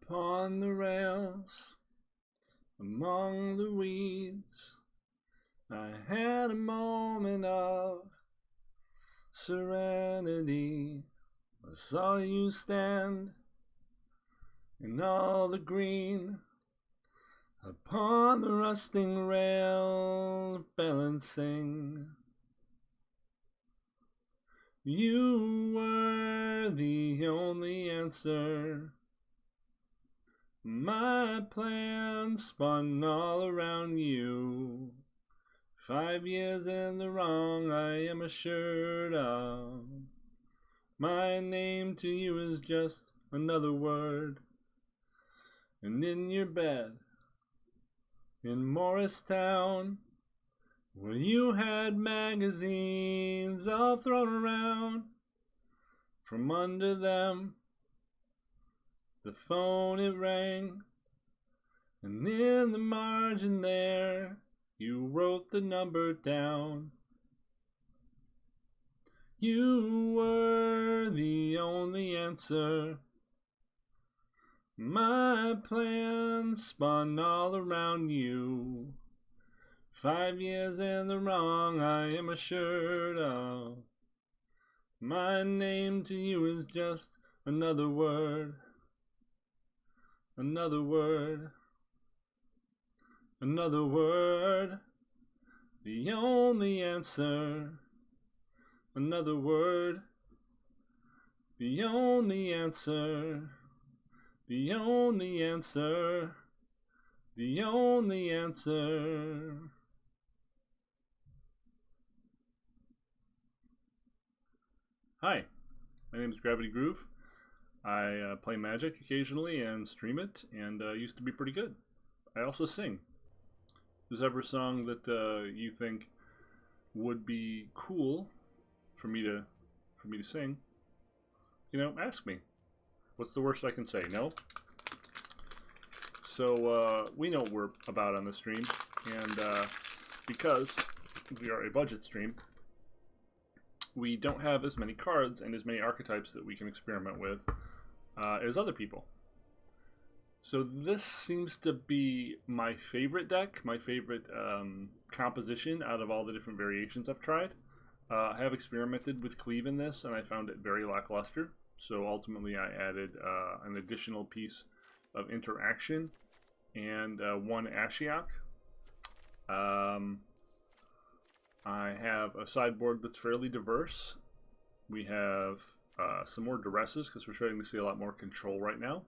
Upon the rails, among the weeds, I had a moment of serenity. I saw you stand in all the green, upon the rusting rail, balancing. You were the only answer. My plan spun all around you. 5 years in the wrong, I am assured of. My name to you is just another word. And in your bed, in Morristown, where you had magazines all thrown around, from under them, the phone it rang, and in the margin there, you wrote the number down. You were the only answer. My plan spun all around you. 5 years in the wrong, I am assured of. My name to you is just another word. Another word. Another word. The only answer. Another word. The only answer. The only answer. The only answer. Hi, my name is Gravitygroove. I play Magic occasionally and stream it, and used to be pretty good. I also sing. If there's ever a song that you think would be cool for me to sing, ask me. What's the worst I can say? No? So we know what we're about on the stream, and because we are a budget stream, we don't have as many cards and as many archetypes that we can experiment with as other people. So this seems to be my favorite deck, my favorite composition out of all the different variations I've tried. I have experimented with Cleave in this, and I found it very lackluster. So ultimately I added an additional piece of interaction and one Ashiok. I have a sideboard that's fairly diverse. We have some more duresses because we're starting to see a lot more control right now.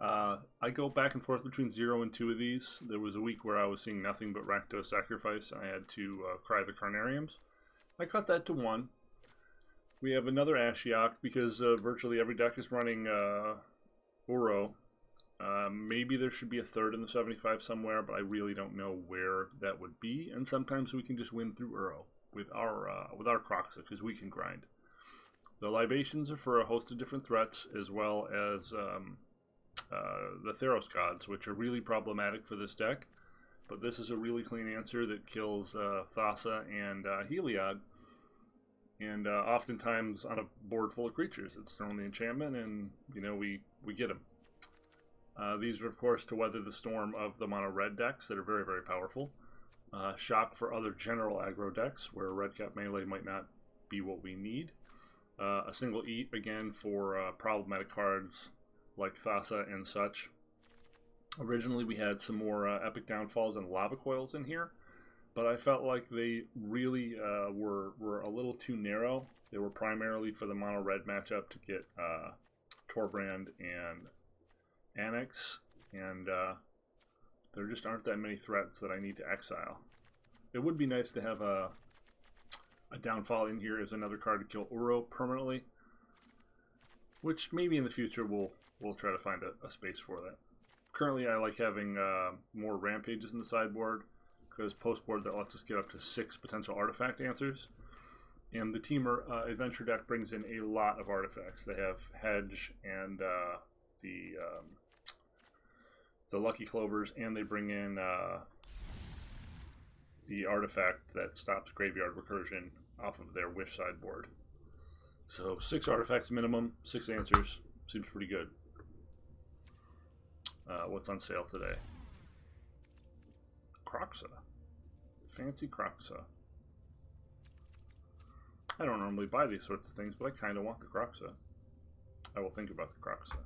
I go back and forth between 0 and 2 of these. There was a week where I was seeing nothing but Rakdos Sacrifice. I had to cry the Carnariums. I cut that to 1. We have another Ashiok because virtually every deck is running Uro. Maybe there should be a third in the 75 somewhere, but I really don't know where that would be. And sometimes we can just win through Uro with our Croxa because we can grind. The Libations are for a host of different threats, as well as the Theros Gods, which are really problematic for this deck. But this is a really clean answer that kills Thassa and Heliod. And oftentimes on a board full of creatures, it's thrown the enchantment, and we get them. These are, of course, to weather the storm of the mono red decks that are very, very powerful. Shock for other general aggro decks where red cap melee might not be what we need. A single eat again for problematic cards like Thassa and such. Originally, we had some more epic downfalls and lava coils in here, but I felt like they really were a little too narrow. They were primarily for the mono red matchup to get Torbrand and Annex, and there just aren't that many threats that I need to exile. It would be nice to have a downfall in here as another card to kill Uro permanently, which maybe in the future we'll try to find a space for that. Currently I like having more rampages in the sideboard, because post-board that lets us get up to 6 potential artifact answers. And the Teamer Adventure deck brings in a lot of artifacts. They have Hedge and the Lucky Clovers, and they bring in the artifact that stops Graveyard Recursion off of their Wish sideboard. So 6 artifacts minimum, 6 answers, seems pretty good. what's on sale today. Croxa. Fancy Croxa. I don't normally buy these sorts of things, but I kind of want the Croxa. I will think about the Croxa.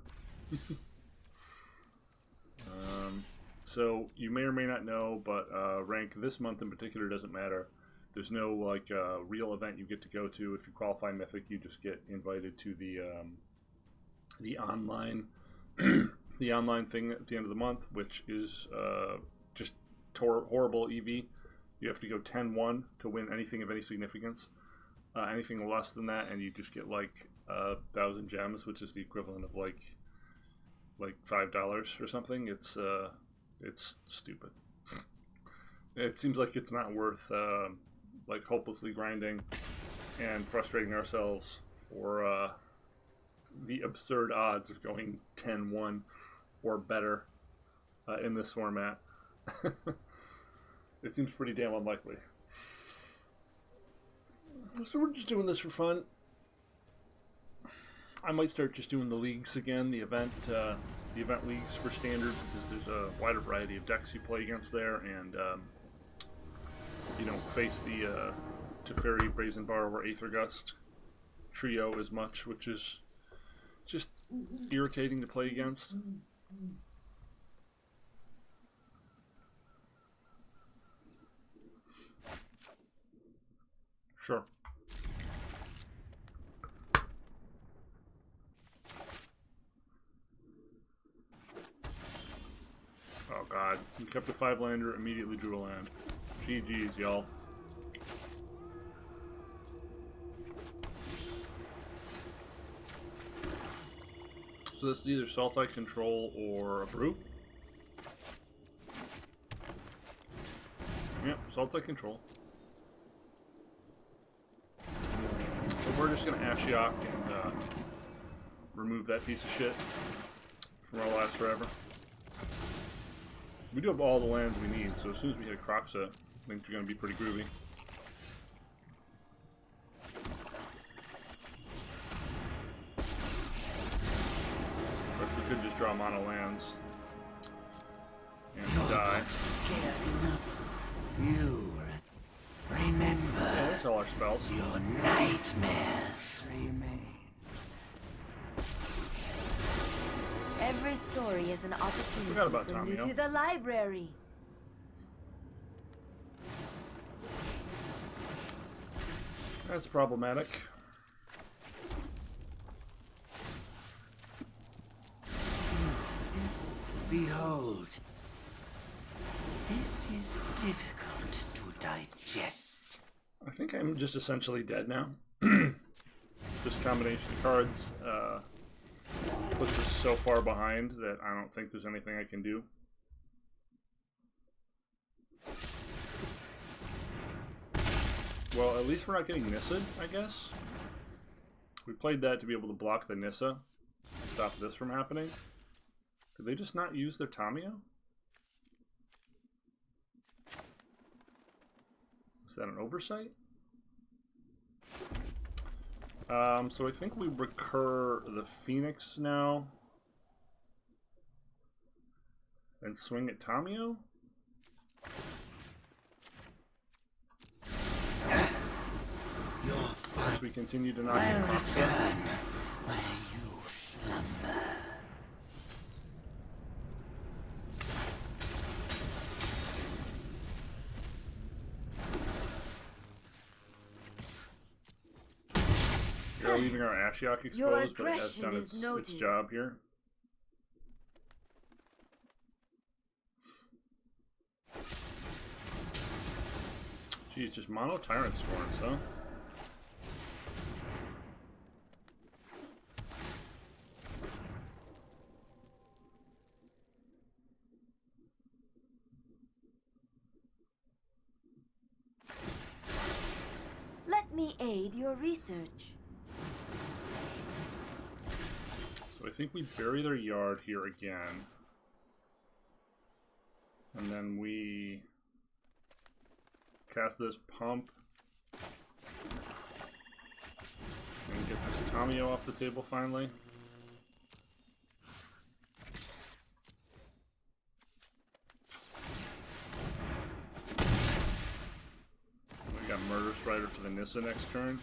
So you may or may not know, but rank this month in particular doesn't matter. There's no like real event you get to go to. If you qualify Mythic, you just get invited to the online the online thing at the end of the month, which is just horrible EV. You have to go 10-1 to win anything of any significance. Anything less than that, and you just get like 1,000 gems, which is the equivalent of like $5 or something. It's stupid. It seems like it's not worth like hopelessly grinding and frustrating ourselves for the absurd odds of going 10-1 or better in this format. It seems pretty damn unlikely. So we're just doing this for fun. I might start just doing the leagues again, the event leagues for standard, because there's a wider variety of decks you play against there, and you don't face the Teferi, Brazen Bar, or Aether Gust trio as much, which is just irritating to play against. Sure. Oh god, we kept a 5-lander, immediately drew a land. GG's, y'all. So this is either Sultai Control or a Brew. Yep, Sultai Control. So we're just going to Ashiok and remove that piece of shit from our lives forever. We do have all the lands we need, so as soon as we hit Croxa, things are going to be pretty groovy. But we could just draw mono lands and die. You remember. Yeah, that's all our spells. Your nightmares remain. Every story is an opportunity Forgot about for you Tamio. to the library. That's problematic. Behold. This is difficult to digest. I think I'm just essentially dead now. This combination of cards puts us so far behind that I don't think there's anything I can do. Well, at least we're not getting Nissa, I guess. We played that to be able to block the Nissa to stop this from happening. Did they just not use their Tamio? Is that an oversight? So I think we recur the Phoenix now. And swing at Tamio? As we continue to knock I'll the Croxa. return where you slumber. We're leaving our Ashiok Your exposed, but it has done aggression its is noted. job here. Geez, just mono Tyrant Scorns, huh? Let me aid your research. So I think we bury their yard here again. And then we cast this pump. And get this Tamio off the table finally. miss the next turn.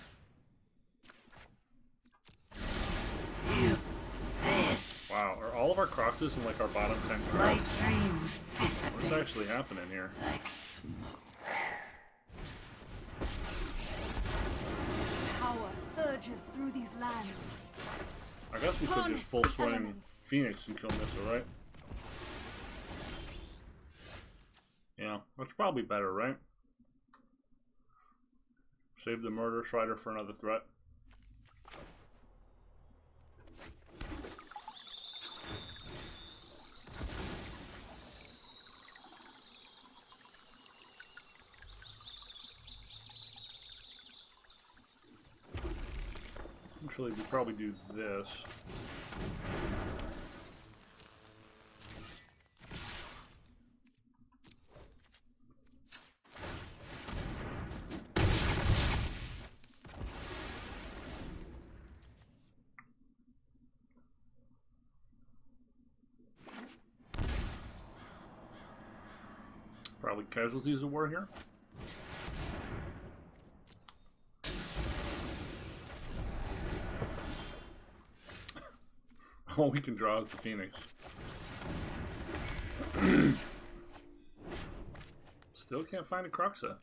Wow, are all of our Croxes in like our bottom 10 My cards? dreams What's dissipate actually happening here? like smoke. Power surges through these lands. I guess we could just full swing Phoenix and kill Missa, right? Yeah, that's probably better, right? Save the Murder Strider for another threat. Actually, we probably do this. Probably casualties of war here. All we can draw is the Phoenix. Still can't find a Croxa.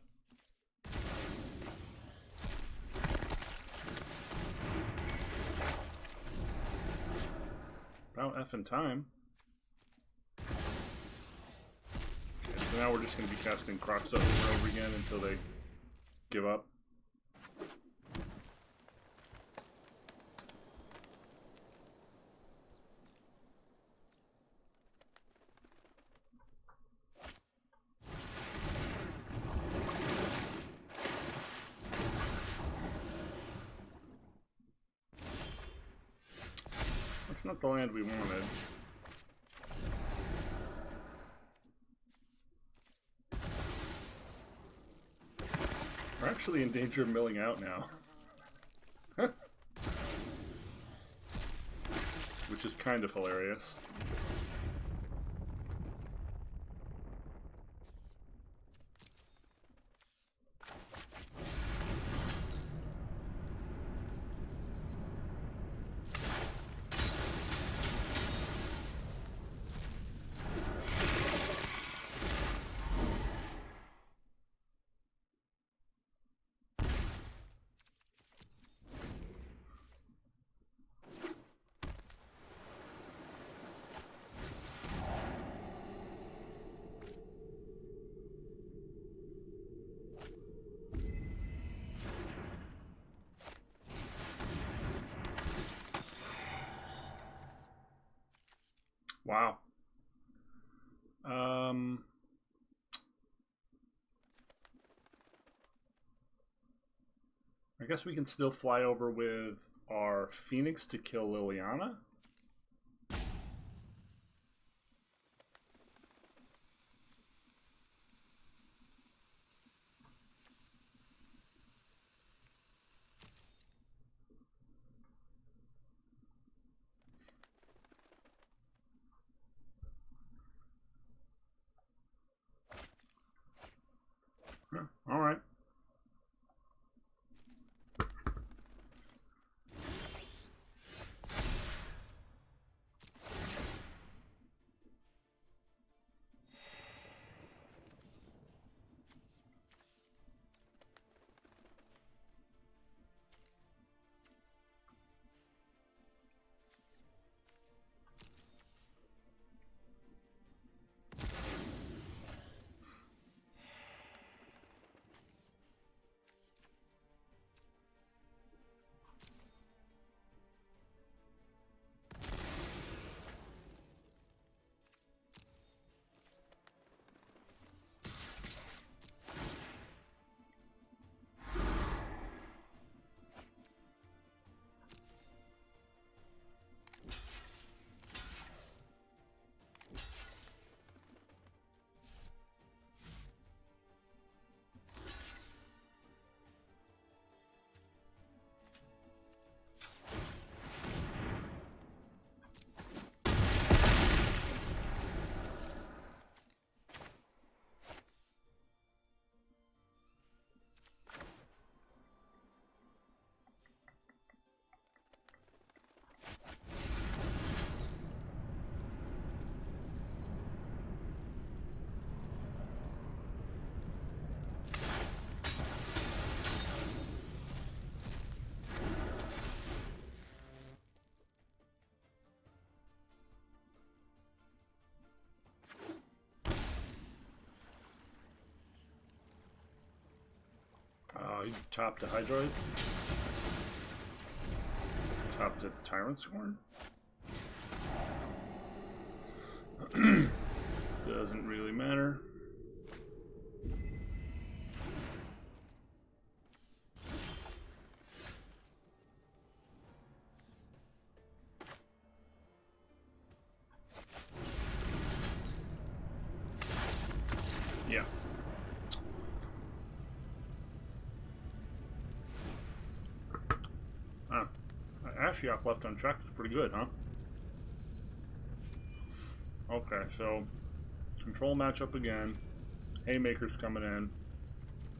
About effing time. Okay, so now we're just going to be casting Croxa over and over again until they give up. That's not the land we wanted. We're actually in danger of milling out now. Which is kind of hilarious. Wow. I guess we can still fly over with our Phoenix to kill Liliana. Yeah, all right. Oh, he topped a Hydroid. Topped a Tyrant's Scorn. Doesn't really matter. Yeah. Ah, Ashiok left unchecked is pretty good, huh? Okay, so control matchup again. Haymaker's coming in,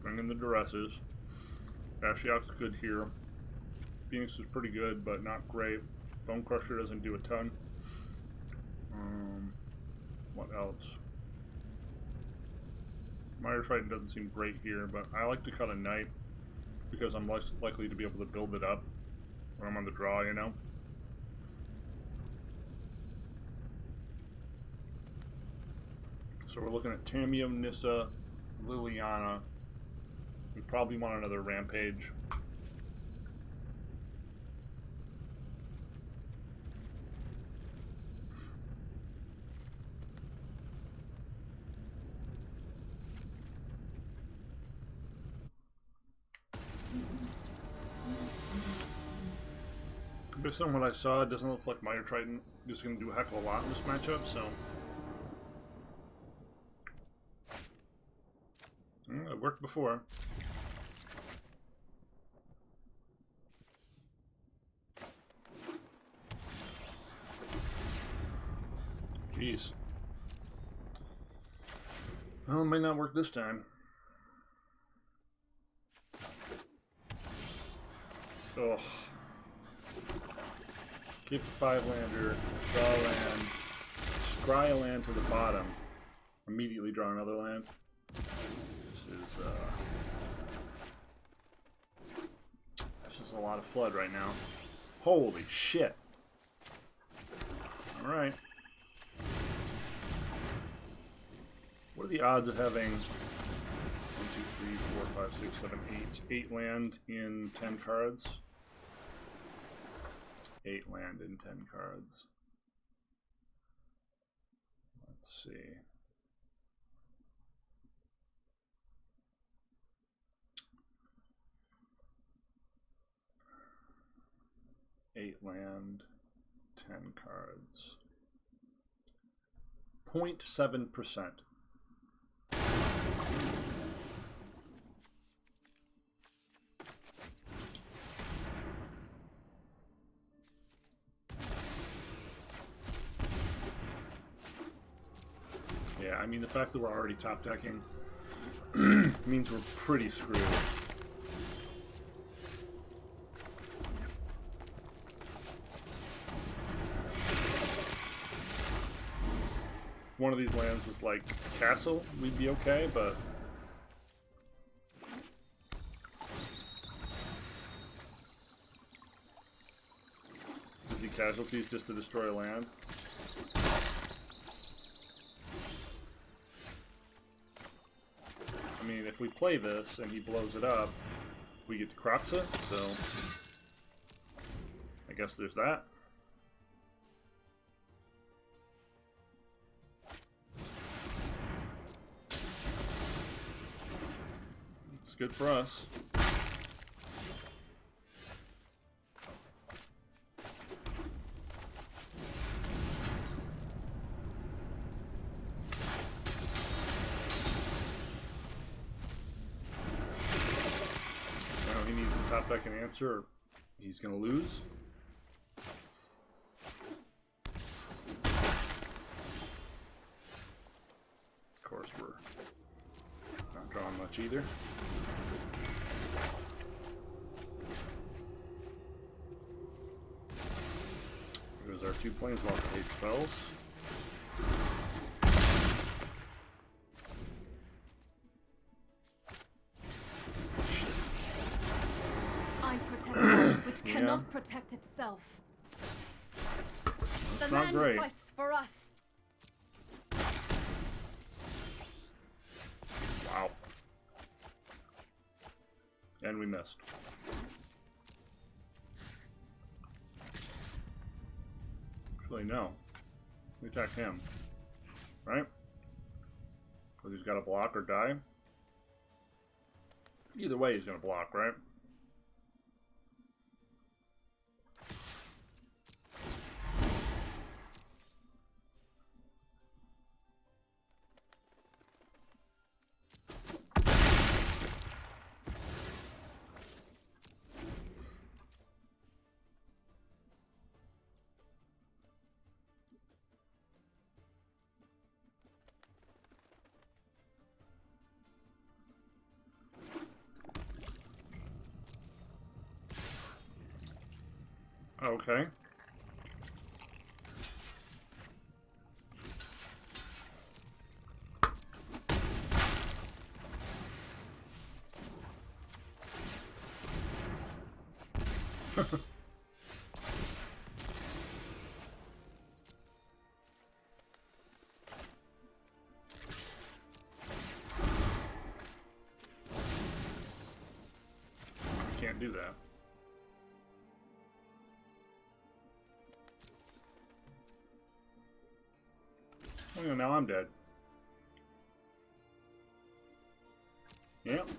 bringing the duresses. Ashiok's good here. Phoenix is pretty good, but not great. Bone Crusher doesn't do a ton. What else? Mire Triton doesn't seem great here, but I like to cut a Knight because I'm less likely to be able to build it up when I'm on the draw, you know? So we're looking at Tamiyo, Nissa, Liliana. We probably want another Rampage. Based on what I saw, it doesn't look like Mire Triton is going to do a heck of a lot in this matchup, so... It worked before. Jeez. Well, it might not work this time. Ugh. Keep the 5-lander, draw a land, scry a land to the bottom, immediately draw another land. This is a lot of flood right now. Holy shit. Alright. What are the odds of having 1, 2, 3, 4, 5, 6, 7, 8 land in 10 cards? 8 land in 10 cards. Let's see. Eight land, 10 cards. 0.7%. Yeah, I mean, the fact that we're already top decking means we're pretty screwed. If one of these lands was like castle, we'd be okay, but is he casualties just to destroy a land? I mean, if we play this and he blows it up, we get to Kroxa, so I guess there's that. It's good for us. Top deck an answer, or he's going to lose. Of course, we're not drawing much either. There's our 2 planeswalker 8 spells. Which cannot protect itself. The Not land great. fights for us. Wow. And we missed. Actually, no. We attack him. Right? Because he's got to block or die. Either way, he's going to block, right? Okay. Can't do that. Oh, yeah, now I'm dead. Yep.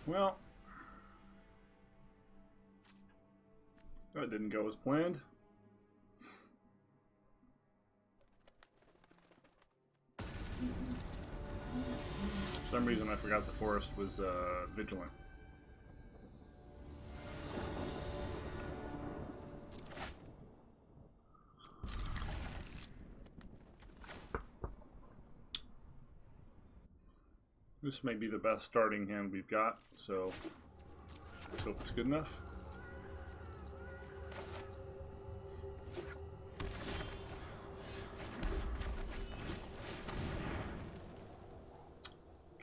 Well, that didn't go as planned. For some reason I forgot the forest was vigilant. This may be the best starting hand we've got, so let's hope it's good enough.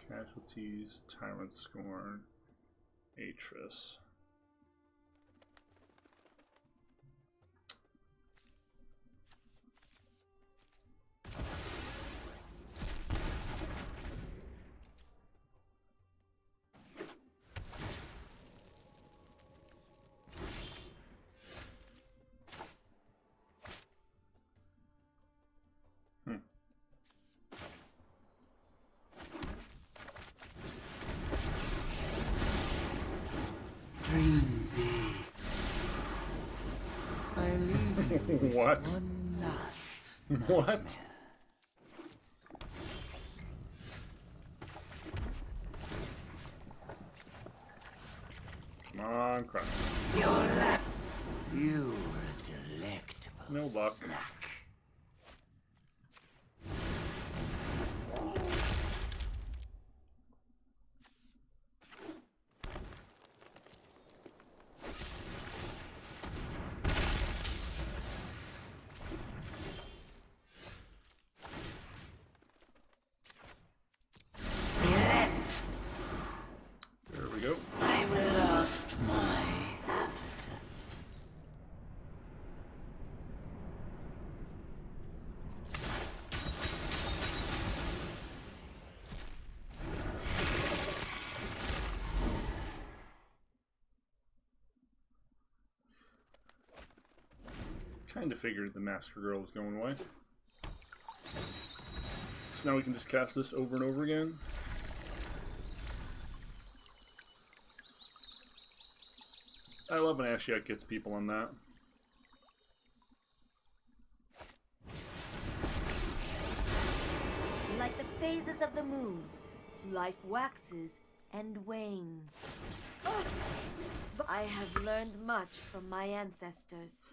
Casualties, Tyrant Scorn, Atris. Dream big. I leave you with What? one last What? nightmare. Come on, crush. You're a delectable No luck. snack. There we go. I've lost my appetite. Kind of figured the Master Girl was going away. So now we can just cast this over and over again. I love when Ashiok gets people on that. Like the phases of the moon, life waxes and wanes. I have learned much from my ancestors.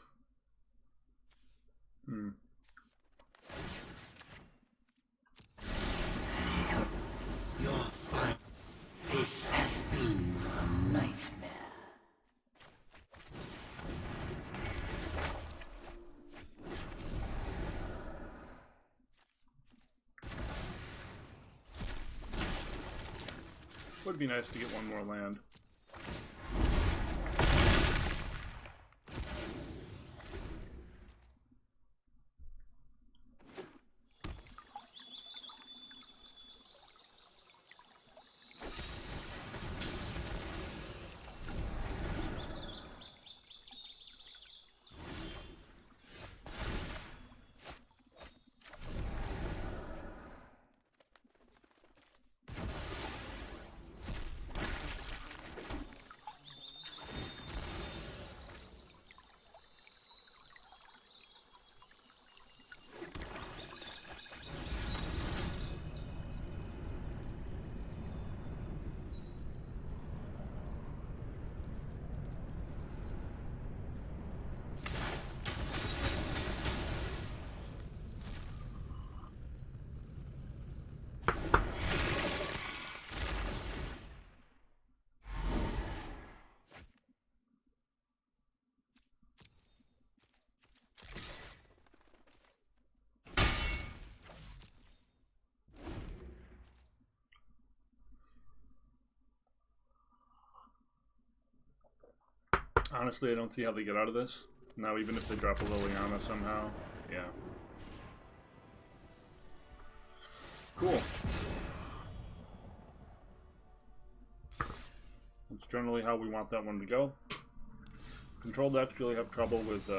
You're fine. This has been a nightmare. Would be nice to get one more land. Honestly, I don't see how they get out of this. Now, even if they drop a Liliana somehow. Yeah. Cool. That's generally how we want that one to go. Control decks really have trouble with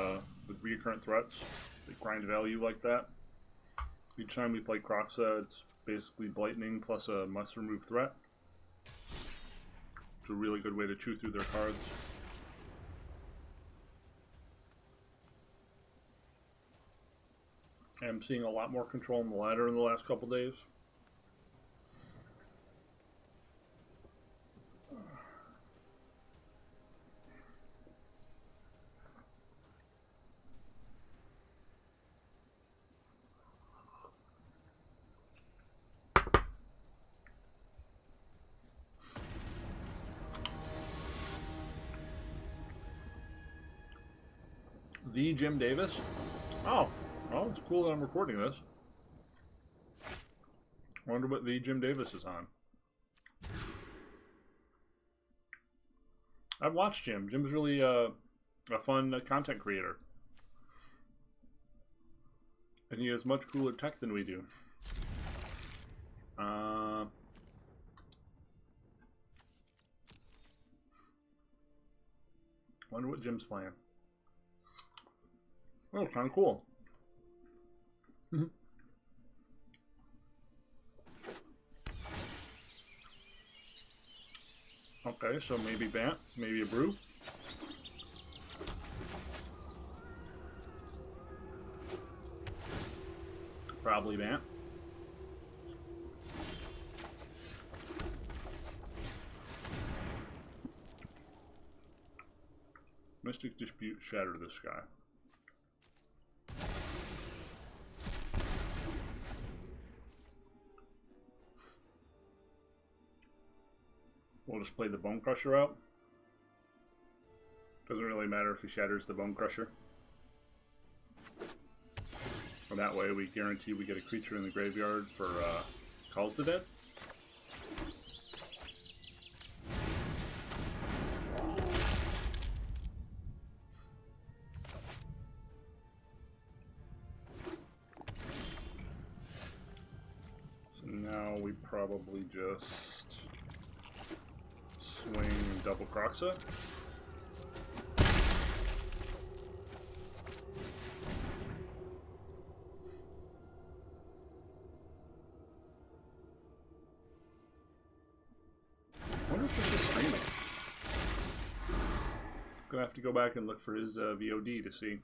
recurrent threats that grind value like that. Each time we play Kroxa, it's basically Blightning plus a must-remove threat. It's a really good way to chew through their cards. I'm seeing a lot more control in the ladder in the last couple days. The Jim Davis? Oh, well, it's cool that I'm recording this. I wonder what the Jim Davis is on. I've watched Jim. Jim's really a fun content creator. And he has much cooler tech than we do. Wonder what Jim's playing. Oh, kind of cool. Okay, so maybe Bant, maybe a Brew. Probably Bant. Mystic Dispute, Shatter the Sky. We'll just play the Bone Crusher out. Doesn't really matter if he shatters the Bone Crusher. And that way we guarantee we get a creature in the graveyard for Calls the Dead. So now we probably just swing double Kroxa. I wonder if this is streaming. Gonna have to go back and look for his VOD to see.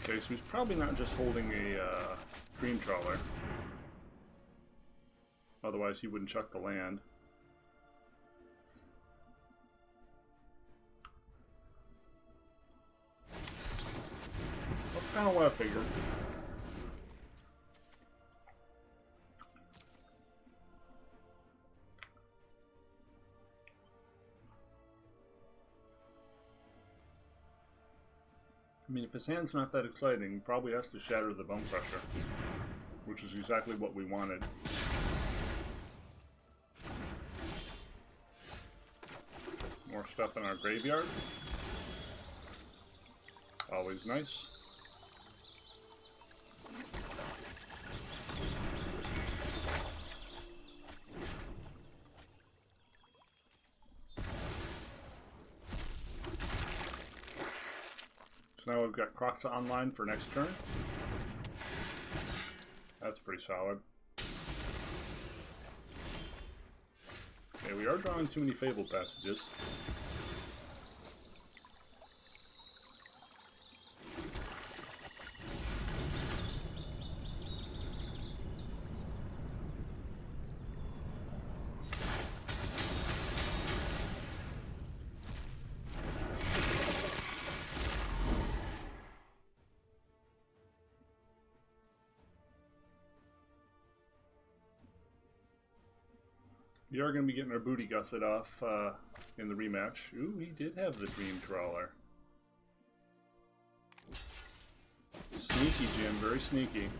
Okay, so he's probably not just holding a Dream Trawler. Otherwise, he wouldn't chuck the land. That's kind of what I figured. I mean, if his hand's not that exciting, he probably has to shatter the Bone Crusher, which is exactly what we wanted. More stuff in our graveyard. Always nice. So now we've got Kroxa online for next turn. That's pretty solid. Okay, we are drawing too many Fable passages. We are going to be getting our booty gusset off in the rematch. Ooh, he did have the Dream Trawler. Sneaky, Jim. Very sneaky.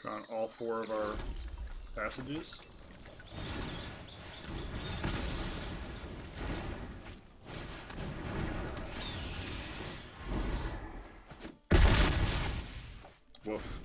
Drawn all 4 of our passages. Woof.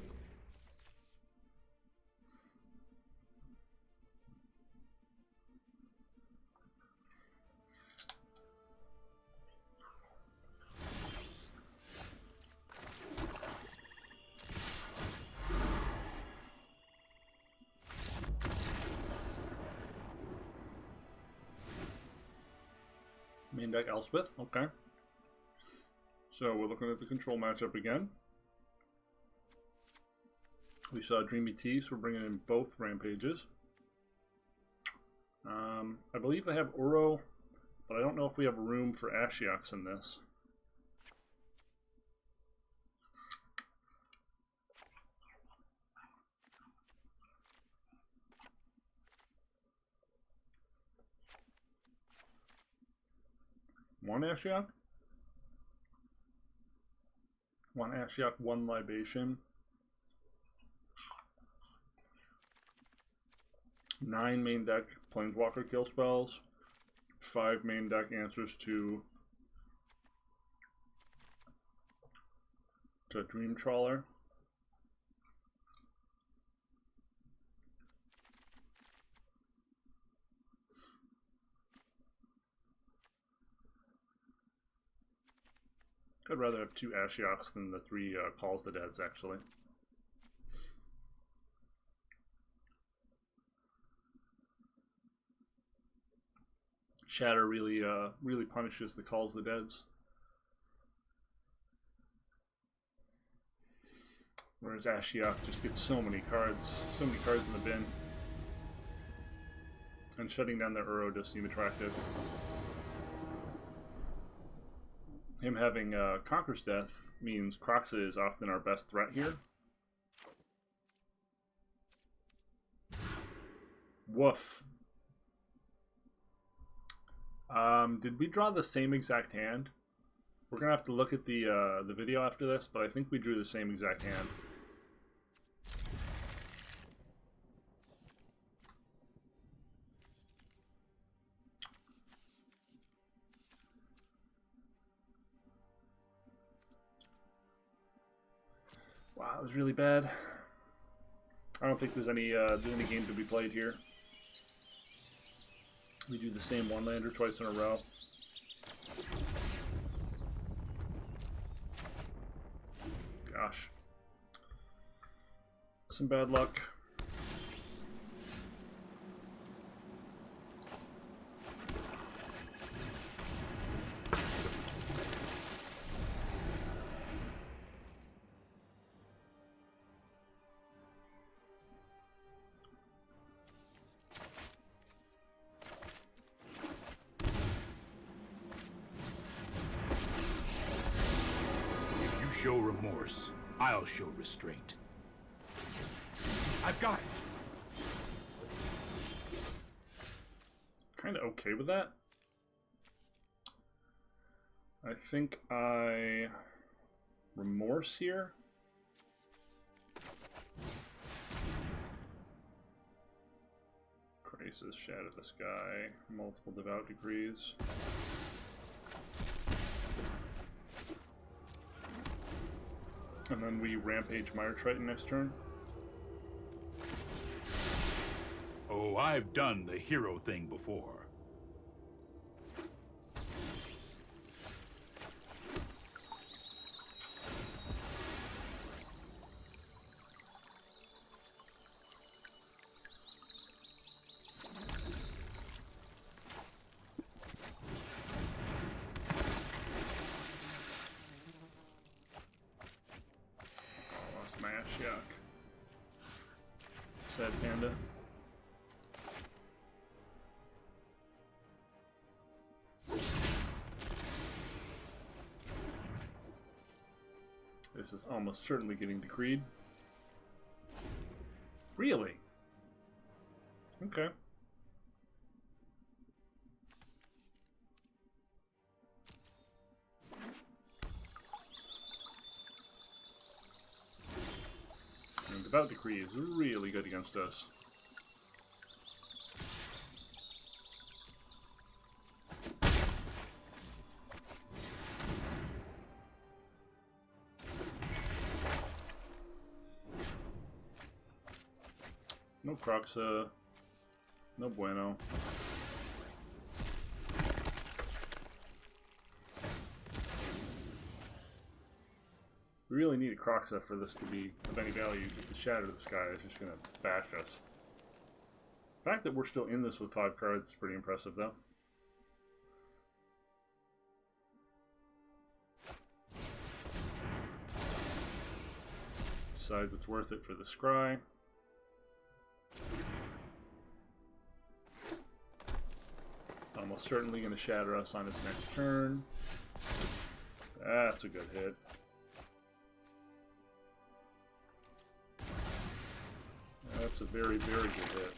Main deck Elspeth, okay. So we're looking at the control matchup again. We saw Dreamy Tea, so we're bringing in both Rampages. I believe they have Uro, but I don't know if we have room for Ashiok's in this. One Ashiok? One Ashiok, one Libation. 9 main deck Planeswalker kill spells. 5 main deck answers to Dream Trawler. I'd rather have 2 Ashioks than the 3 Calls the Deads, actually. Shatter really punishes the Calls the Deads. Whereas Ashiok just gets so many cards in the bin. And shutting down their Uro does seem attractive. Him having Conqueror's Death means Kroxa is often our best threat here. Woof. Did we draw the same exact hand? We're gonna have to look at the video after this, but I think we drew the same exact hand. Wow, that was really bad. I don't think there's any game to be played here. We do the same one-lander twice in a row. Gosh. Some bad luck. Show remorse, I'll show restraint. I've got it. Kind of okay with that. I think I remorse here. Crisis, Shatter the Sky, multiple Devout Decrees. And then we Rampage Mire Triton next turn. Oh, I've done the hero thing before. Ashiok. Sad Panda. This is almost certainly getting decreed. Really? Okay. Devout Decree is really good against us. No Croxa. No bueno. We really need a Croxa for this to be of any value, because the Shadow of the Sky is just going to bash us. The fact that we're still in this with 5 cards is pretty impressive, though. Decides it's worth it for the Scry. Almost certainly going to shatter us on his next turn. That's a good hit. That's a very, very good hit.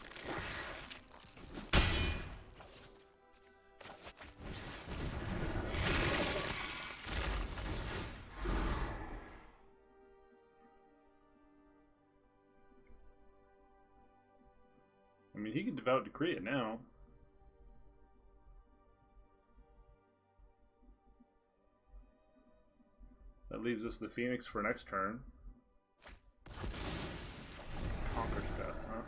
I mean, he can Devout Decree it now. That leaves us the Phoenix for next turn. Conquer's Death, huh?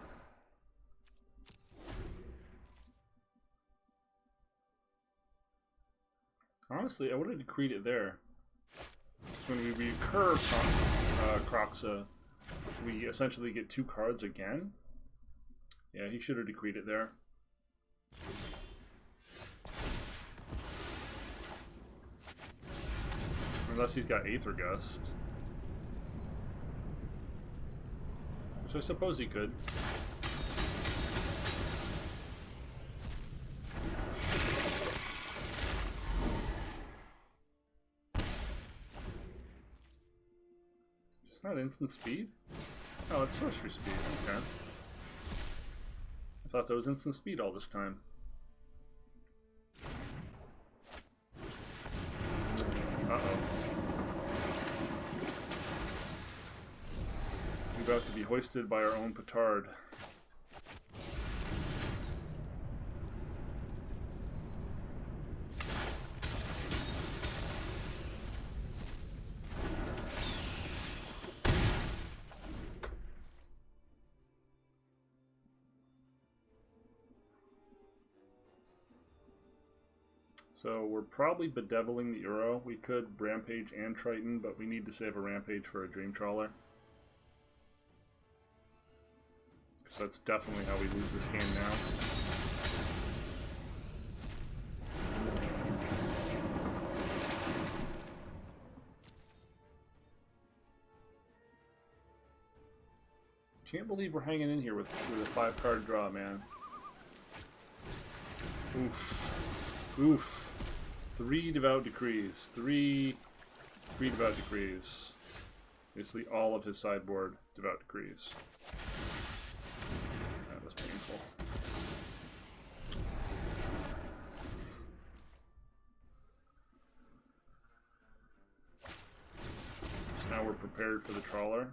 Honestly, I would have decreed it there. When we recur Croxa, we essentially get 2 cards again. Yeah, he should have decreed it there. Unless he's got Aether Gust. Which I suppose he could. It's not instant speed? Oh, it's sorcery speed. Okay. I thought that was instant speed all this time. Uh-oh. We're about to be hoisted by our own petard. So we're probably bedeviling the Uro. We could Rampage and Triton, but we need to save a Rampage for a Dream Trawler. Because that's definitely how we lose this game now. Can't believe we're hanging in here with a 5-card draw, man. Oof. Oof. 3 Devout Decrees. 3 Devout Decrees. Basically all of his sideboard Devout Decrees. That was painful. So now we're prepared for the Trawler.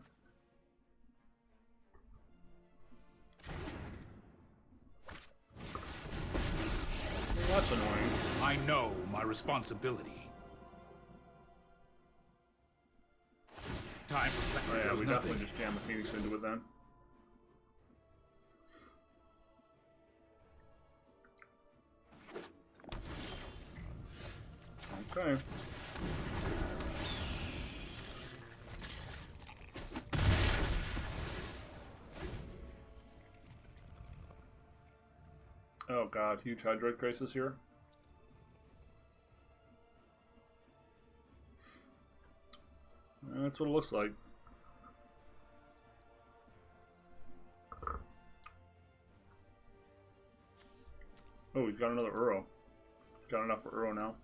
That's annoying. I know my responsibility. Time for Oh yeah, we nothing. definitely just jam the Phoenix into it then. Okay. Oh god, huge Hydroid Crisis here. That's what it looks like. Oh, we've got another Uro. Got enough for Uro now.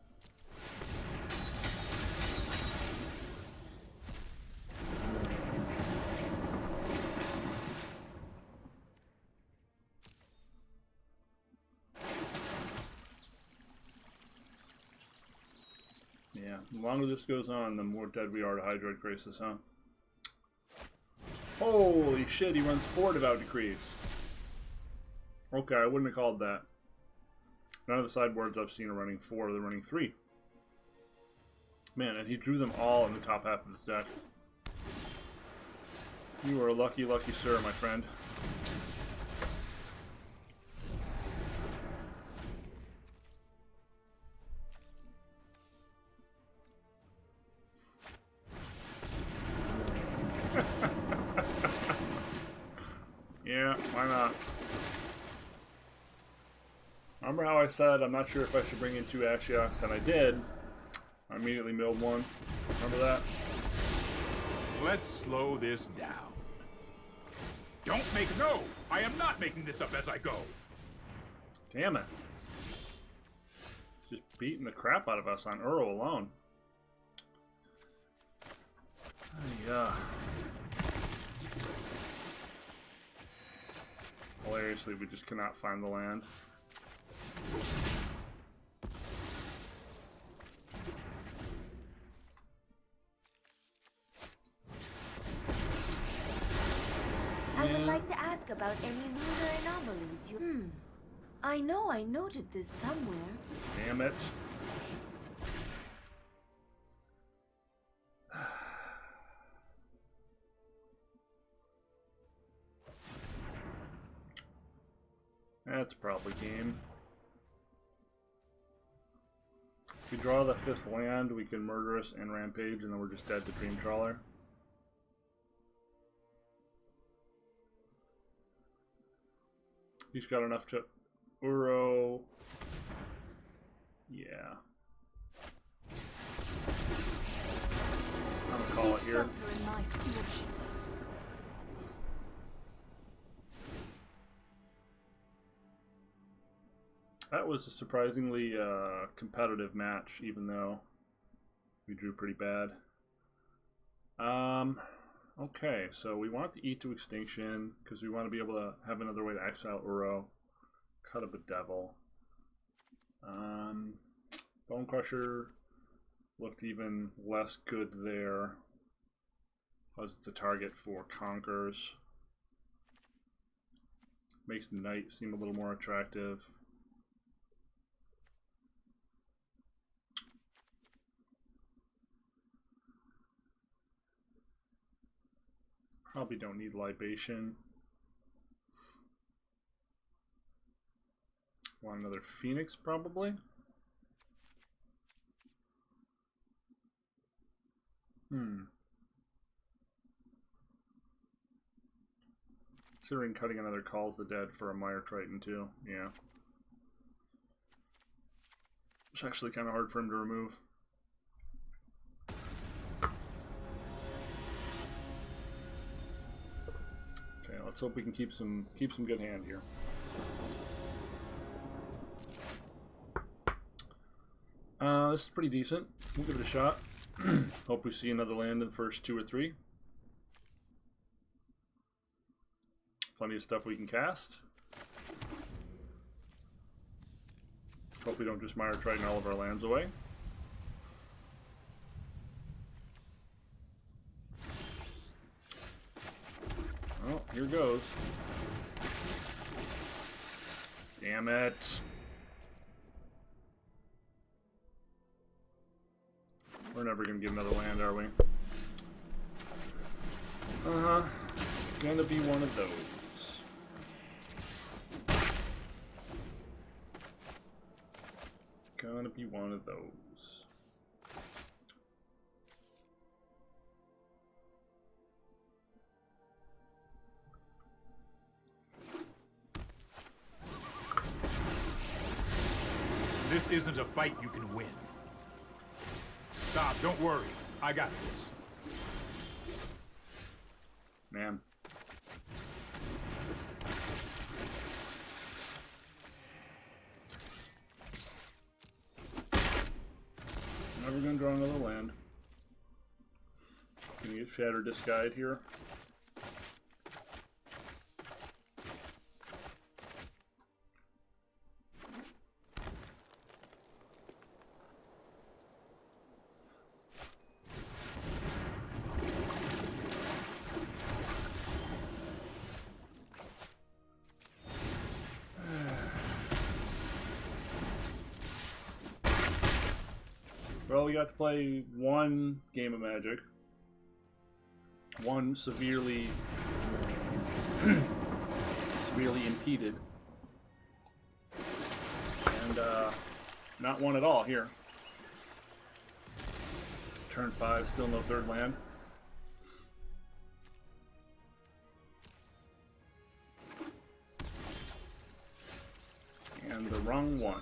Yeah, the longer this goes on, the more dead we are to Hydroid Crisis, huh? Holy shit, he runs 4 Devout Decrees. Okay, I wouldn't have called that. None of the sideboards I've seen are running 4, they're running 3. Man, and he drew them all in the top half of this deck. You are a lucky, lucky sir, my friend. Yeah, why not? Remember how I said I'm not sure if I should bring in 2 Ashioks, and I did. I immediately milled 1. Remember that? Let's slow this down. No! I am not making this up as I go. Damn it. Just beating the crap out of us on Uro alone. Yeah. Hilariously, we just cannot find the land. I would like to ask about any lunar anomalies you... I know I noted this somewhere. Damn it. That's probably game. If we draw the 5th land, we can Murderous and Rampage, and then we're just dead to Dream Trawler. He's got enough to Uro. Yeah. I'm gonna call it here. Shelter in my stewardship. That was a surprisingly competitive match, even though we drew pretty bad. Okay, so we want to eat to extinction because we want to be able to have another way to exile Uro. Cut up a devil. Bone Crusher looked even less good there because it's a target for Conkers. Makes Knight seem a little more attractive. Probably don't need Libation. Want another Phoenix, probably? Considering cutting another Calls the Dead for a Mire Triton, too. Yeah. It's actually kind of hard for him to remove. Okay, let's hope we can keep some good hand here. This is pretty decent. We'll give it a shot. Hope we see another land in the first 2 or 3. Plenty of stuff we can cast. Hope we don't just Mire Triton all of our lands away. Well, here goes. Damn it. We're never gonna get another land, are we? Uh-huh. Gonna be one of those. Gonna be one of those. This isn't a fight you can win. Stop, don't worry. I got this. Man. Never gonna draw another land. Gonna get Shatter Disguide here. Well, we got to play one game of Magic. One severely impeded. And not one at all here. Turn 5, still no third land. And the wrong one.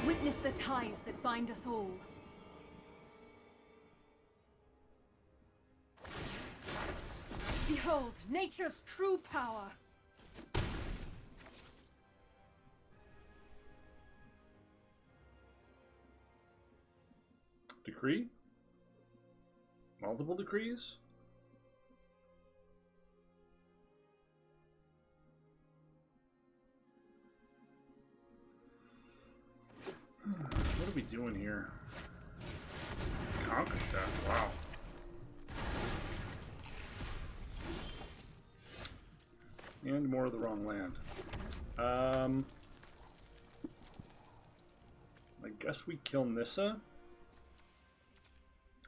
Witness the ties that bind us all. Behold, nature's true power. Decree? Multiple decrees? What are we doing here? Conquer Chef, wow. And more of the wrong land. I guess we kill Nissa?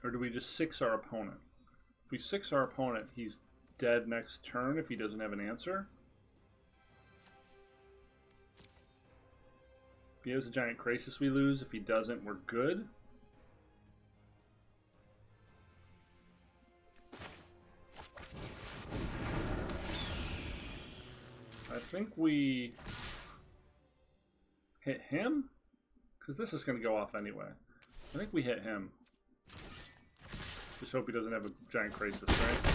Or do we just 6 our opponent? If we 6 our opponent, he's dead next turn if he doesn't have an answer. If he has a giant crisis, we lose. If he doesn't, we're good. I think we hit him? Because this is going to go off anyway. I think we hit him. Just hope he doesn't have a giant crisis, right?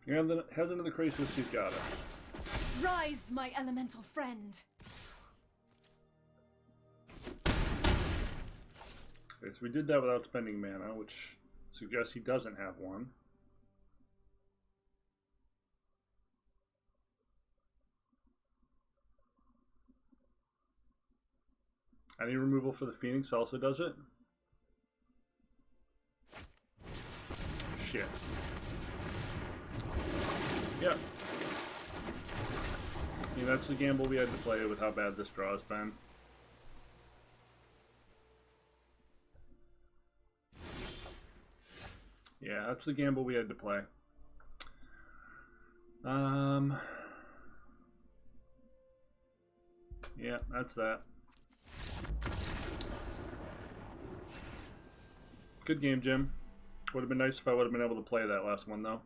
And has another crisis, he's got us. Rise, my elemental friend. Okay, so we did that without spending mana, which suggests he doesn't have one. Any removal for the Phoenix also does it? Shit. Yeah. I mean, that's the gamble we had to play with how bad this draw has been. Yeah, that's the gamble we had to play. Yeah, that's that. Good game, Jim. Would have been nice if I would have been able to play that last one, though.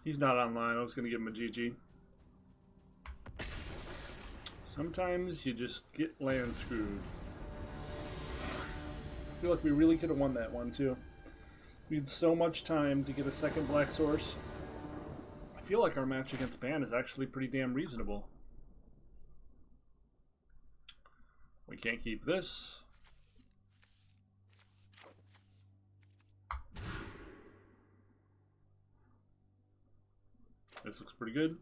He's not online. I was going to give him a GG. Sometimes you just get land screwed. I feel like we really could have won that one, too. We had so much time to get a second black source. I feel like our match against Ban is actually pretty damn reasonable. We can't keep this. This looks pretty good.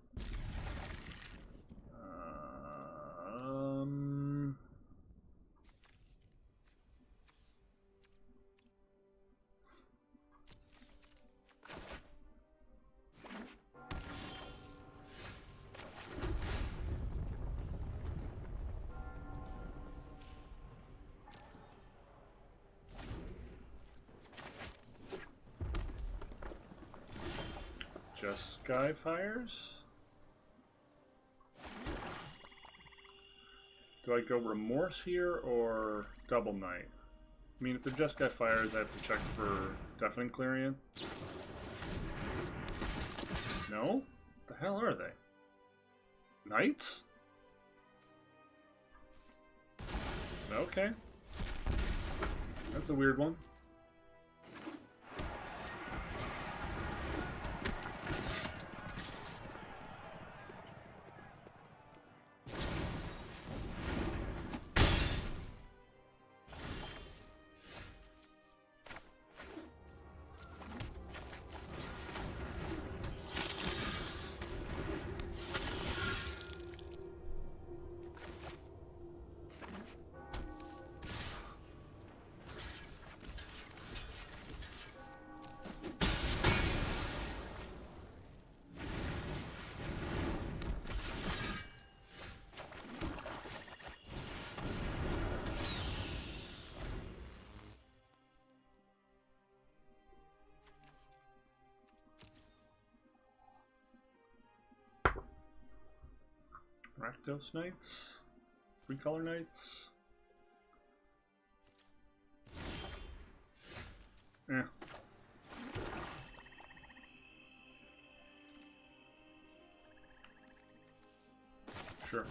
just Skyfires? Do I go Remorse here or Double Knight? I mean, if they're just Skyfires, I have to check for Deafening Clarion. No? What the hell are they? Knights? Okay. That's a weird one. Rakdos Knights? 3-color Knights? Eh. Sure.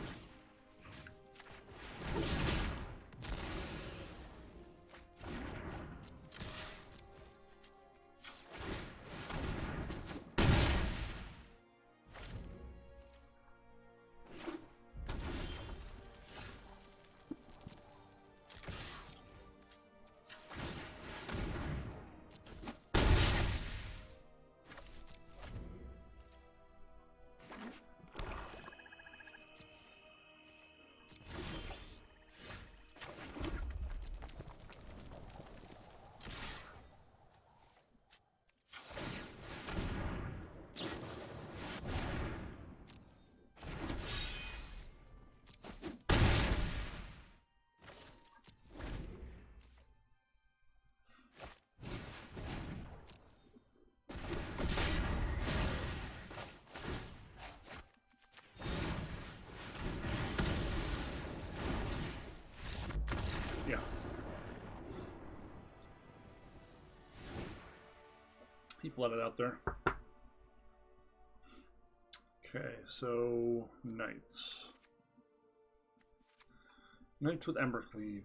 Yeah. He flooded out there. Okay, so Knights. Knights with Embercleave.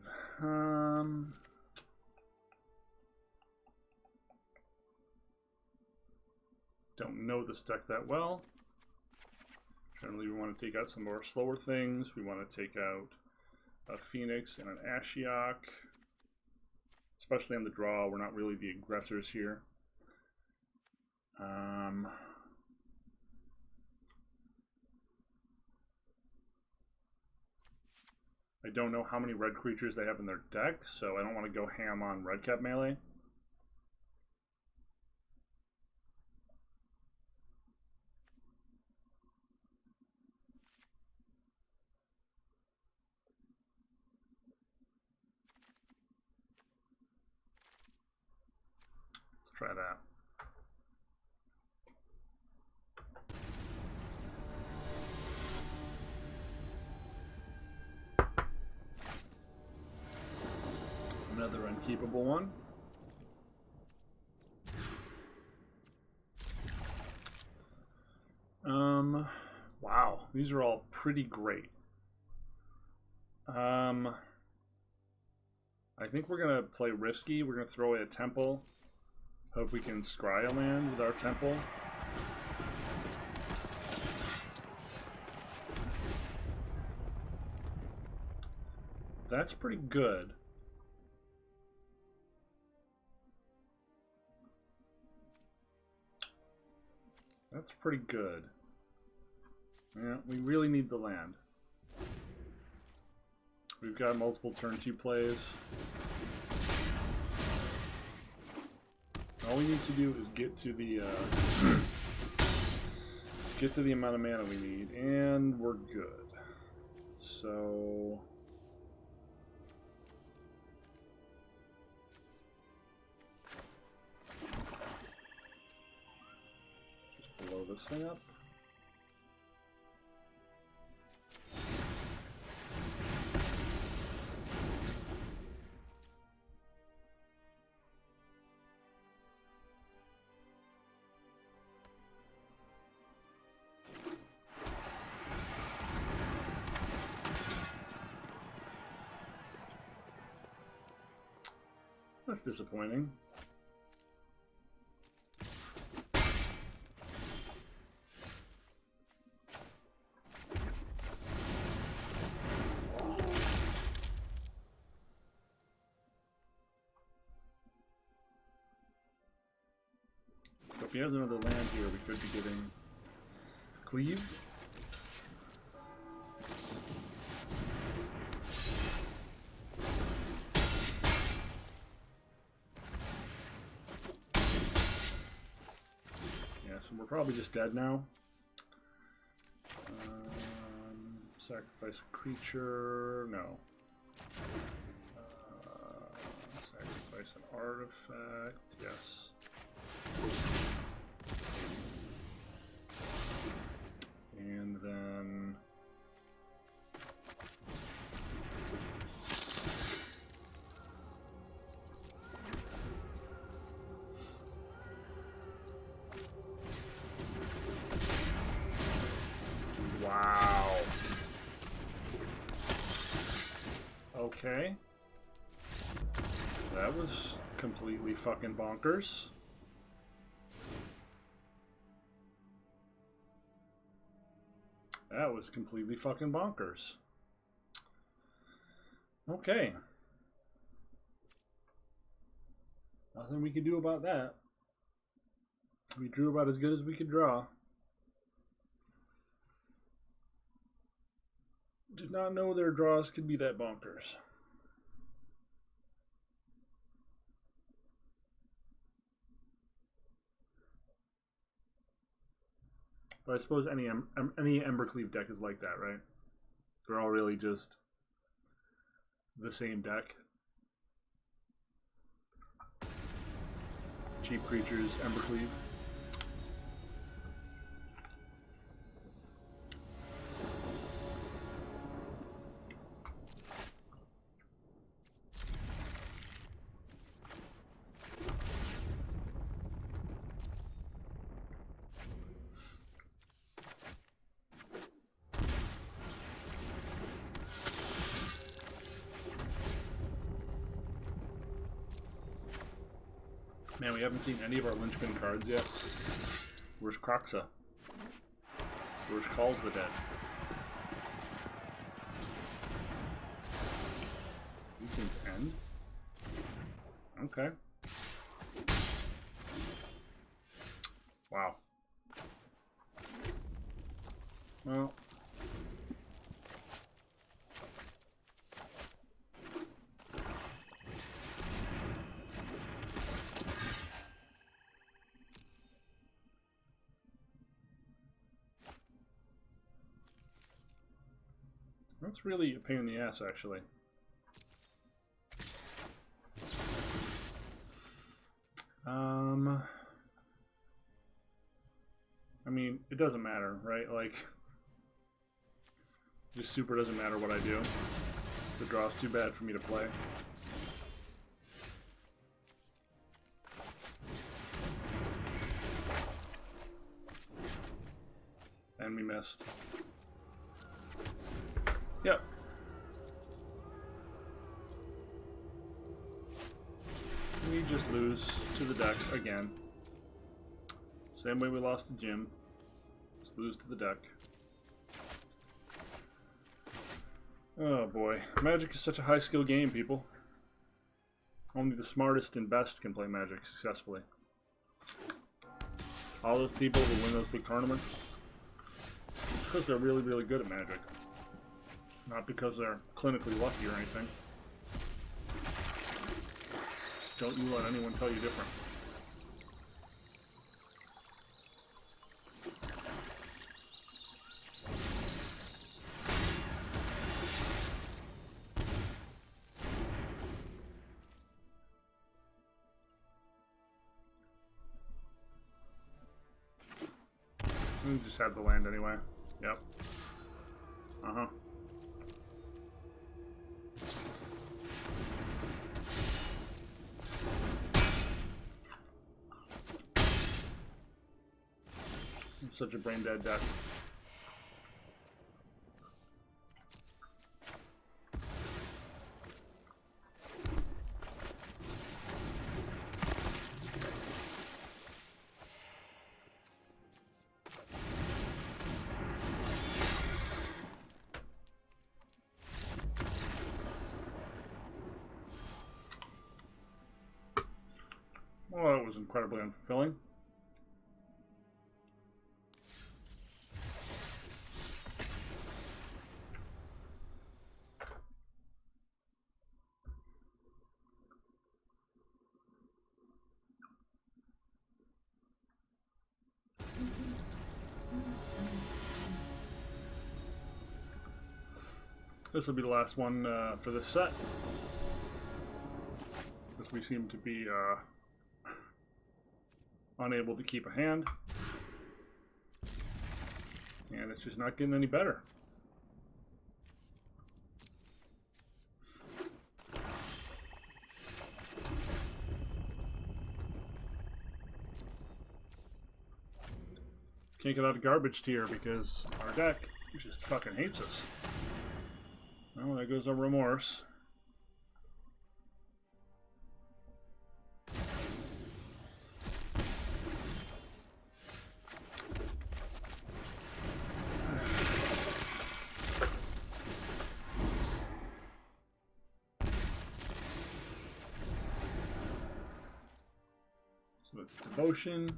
Don't know this deck that well. Generally, we want to take out some more slower things. We want to take out a Phoenix and an Ashiok. Especially on the draw, we're not really the aggressors here. I don't know how many red creatures they have in their deck, so I don't want to go ham on red cap melee. Let's try that. Another unkeepable one. Wow, these are all pretty great. I think we're gonna play risky. We're gonna throw away a temple. Hope we can scry a land with our temple. That's pretty good. That's pretty good. Yeah, we really need the land. We've got multiple turn 2 plays. All we need to do is get to the amount of mana we need, and we're good. So blow this thing up. That's disappointing. So if he has another land here, we could be getting cleaved. We're probably just dead now. Sacrifice a creature. No. Sacrifice an artifact. Yes. And then... Wow. Okay. That was completely fucking bonkers. That was completely fucking bonkers. Okay. Nothing we could do about that. We drew about as good as we could draw. Did not know their draws could be that bonkers. But I suppose any Embercleave deck is like that, right? They're all really just the same deck. Cheap creatures, Embercleave. Man, we haven't seen any of our linchpin cards yet. Where's Croxa? Where's Calls the Dead? Weekend's End? Okay. Wow. Well. That's really a pain in the ass, actually. I mean, it doesn't matter, right? Like, just super doesn't matter what I do. The draw's too bad for me to play. And we missed. Yep. We just lose to the deck again. Same way we lost to Jim. Just lose to the deck. Oh boy. Magic is such a high skill game, people. Only the smartest and best can play Magic successfully. All those people who win those big tournaments, it's because they're really, really good at Magic. Not because they're clinically lucky or anything. Don't you let anyone tell you different. We just had the land anyway. Yep. Uh-huh. Such a brain dead deck. Well, that was incredibly unfulfilling. This will be the last one for this set, because we seem to be unable to keep a hand, and it's just not getting any better. Can't get out of garbage tier because our deck just fucking hates us. Well, there goes our remorse. So it's devotion.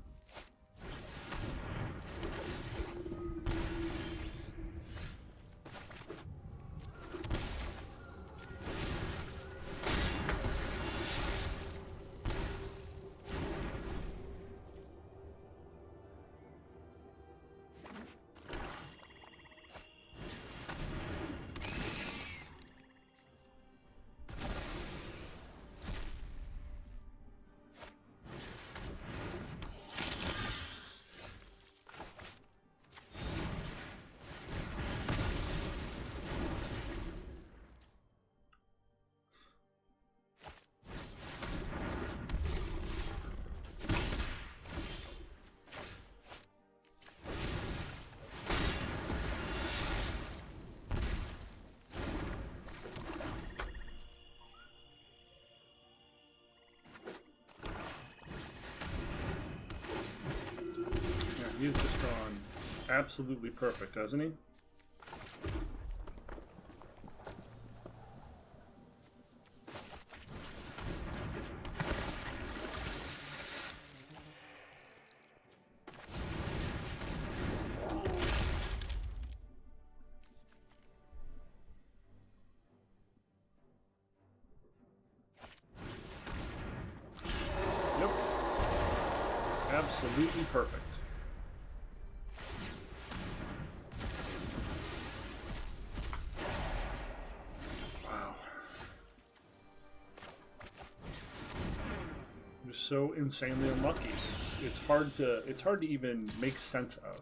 He's just gone absolutely perfect, hasn't he? Yep. Absolutely perfect. So insanely unlucky. It's hard to even make sense of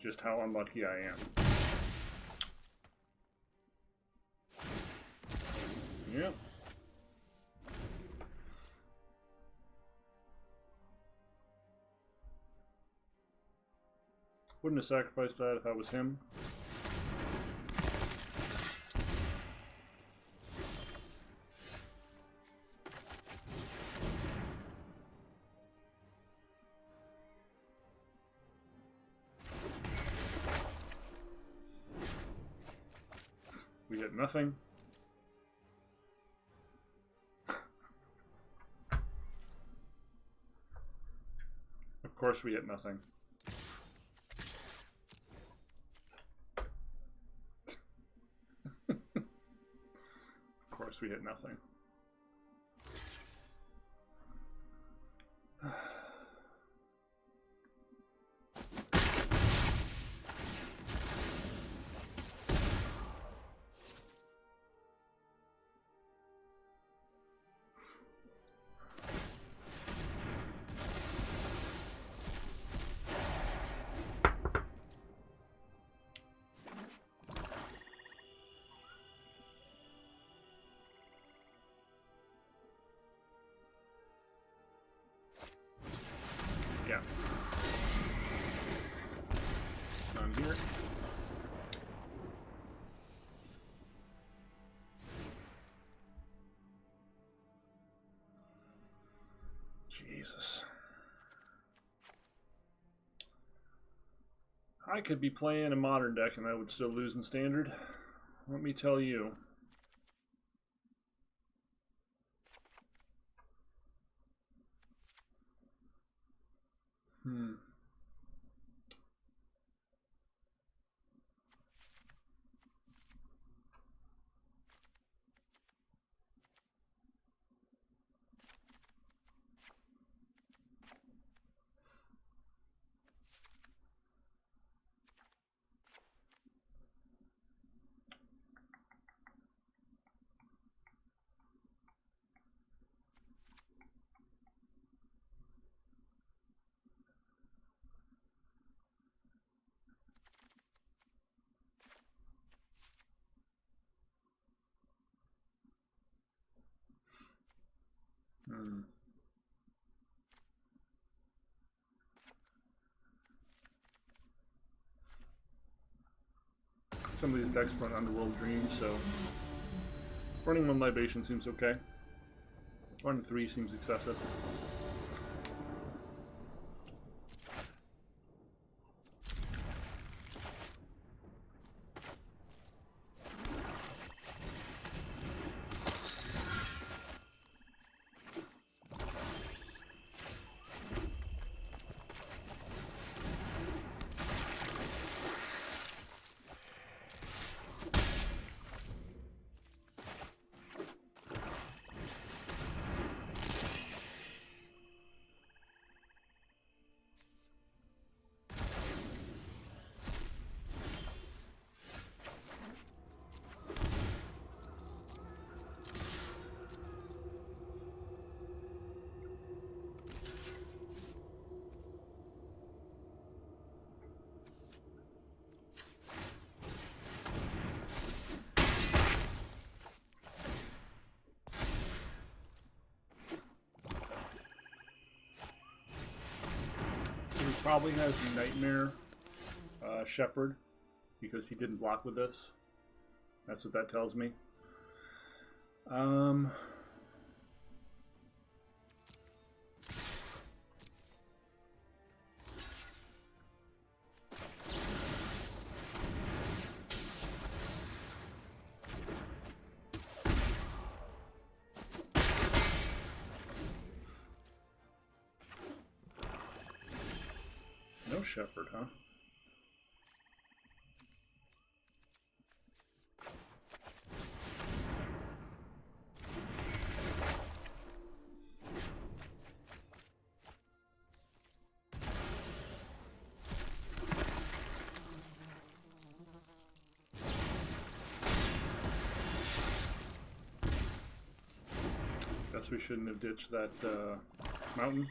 just how unlucky I am. Yep. Wouldn't have sacrificed that if I was him. We hit nothing. Of course we hit nothing. Of course we hit nothing. Jesus. I could be playing a modern deck and I would still lose in standard. Let me tell you. Some of these decks run Underworld Dream, so running 1 Libation seems okay. Running 3 seems excessive. He probably has Nightmare Shepherd because he didn't block with this. That's what that tells me. No Shepherd, huh? Guess we shouldn't have ditched that mountain.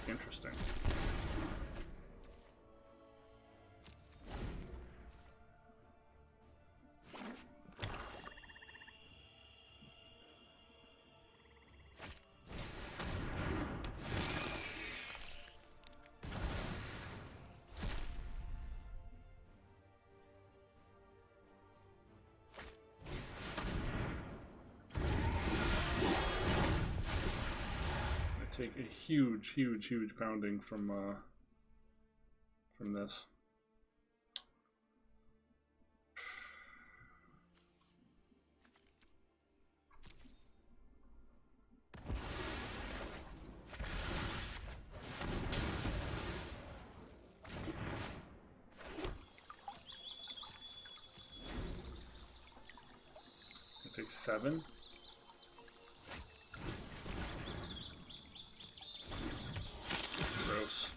Interesting. Take a huge pounding from this. It takes 7. Gross.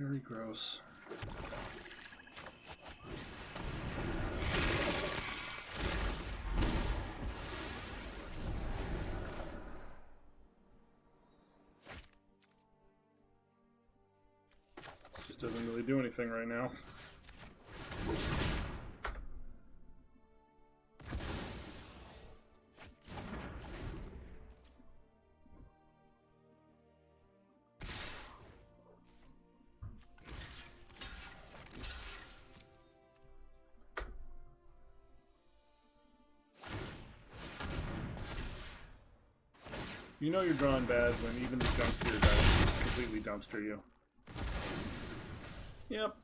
Very gross. Just doesn't really do anything right now. You know you're drawing bad when even the dumpster guys completely dumpster you. Yep.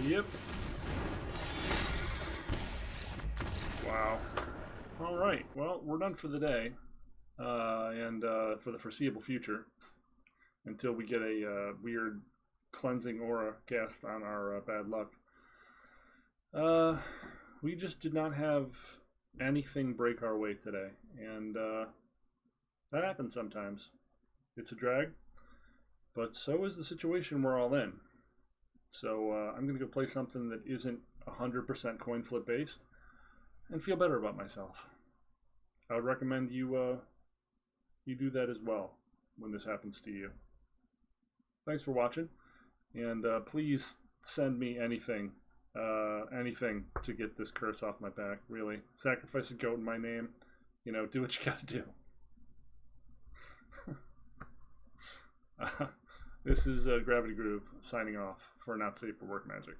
Yep. Wow. All right. Well, we're done for the day, and for the foreseeable future, until we get a weird cleansing aura cast on our bad luck. We just did not have anything break our way today, and that happens sometimes. It's a drag, but so is the situation we're all in. So I'm going to go play something that isn't 100% coin flip based and feel better about myself. I would recommend you do that as well when this happens to you. Thanks for watching, and please send me anything to get this curse off my back, really. Sacrifice a goat in my name. You know, do what you gotta do. This is Gravitygroove signing off for Not Safe for Work Magic.